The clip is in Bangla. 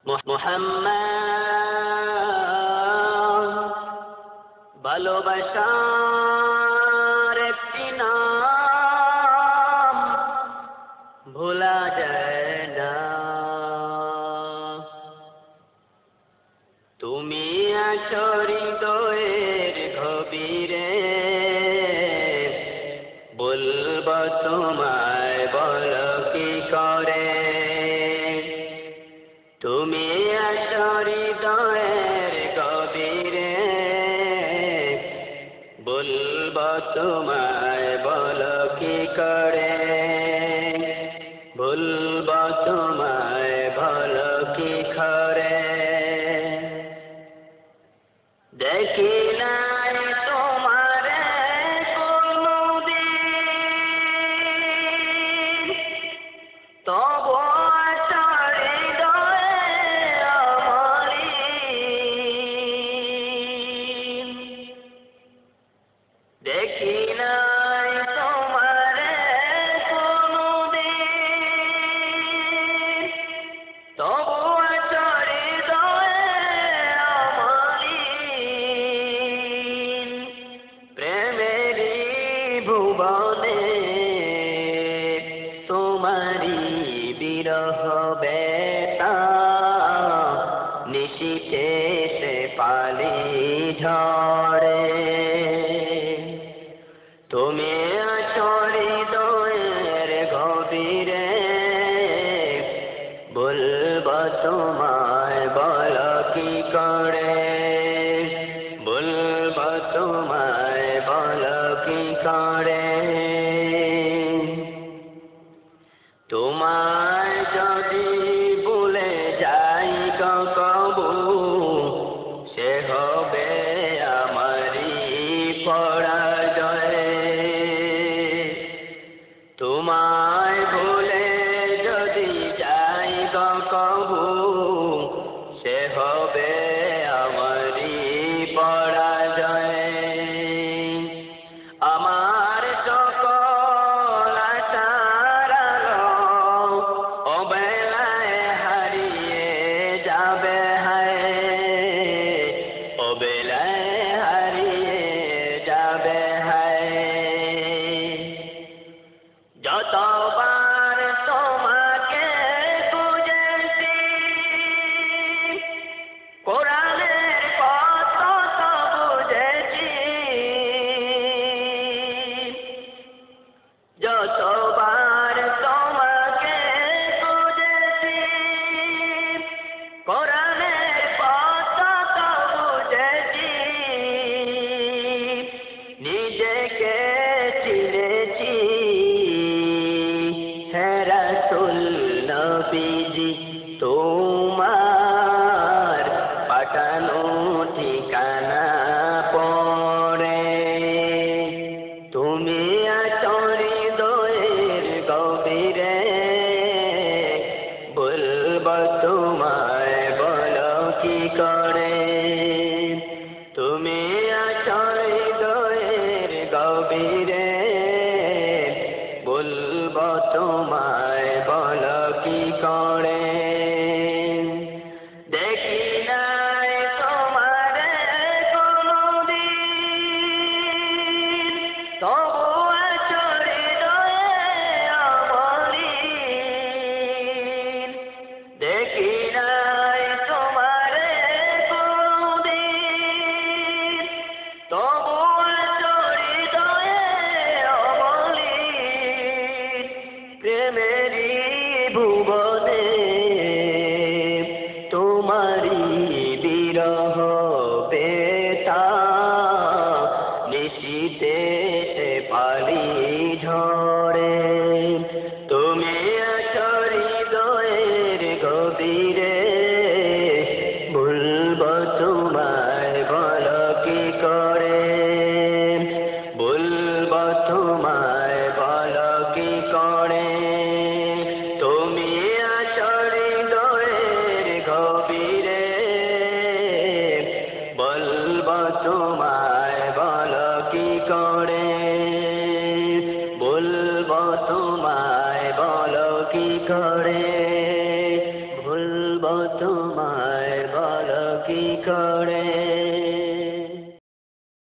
মুহাম্মদ ভালোবাসার একটি নাম, ভোলা যায় না। তুমি আছো হৃদয়ের গভীরে, বলবো তোমায় বলো কি করে। তুমি আছো হৃদয়ের গভীরে, বলবো তোমায় বলো কি করে। বলবো তোমায় বলো কি করে। দেখি নাই তোমারে কোনদিন, তবু আছো হৃদয়ে অমলিন। দেখি নাই তোমারে কোনদিন, তবু আছো হৃদয়ে অমলিন। প্রেমেরই ভুবনে তোমারি বিরহ বেতা, নিশীথে সে পালি ঝরে। তুমি আছো হৃদয়ের গভীরে, বলবো তোমায় বলো কি করে। বলবো তোমায় বলো কি করে। তোমায় যদি ভুলে যাই কবু, সে হবে আমারই পরাজয়। তোমায় ভুলে যদি যাই কবু, সে হবে আমারই পরাজয়। আমার সকল আশার আলো অবেলায় হারিয়ে যাবে হায়। অবেলায় হারিয়ে যাবে হায়। যতবার তোমাকে খুঁজেছি, কোরআনের পথ তো বুঝেছি। যতবার তোমাকে খুঁজেছি, কোরআনের পথ তো বুঝেছি। নিজেকে চিনেছি, হে রাসূল নবীজি তোমার পাঠানো ঠিকানা পড়ে। তুমি আছো হৃদয়ের গভীরে, বলবো তোমায় তোমায় বলো কি করে।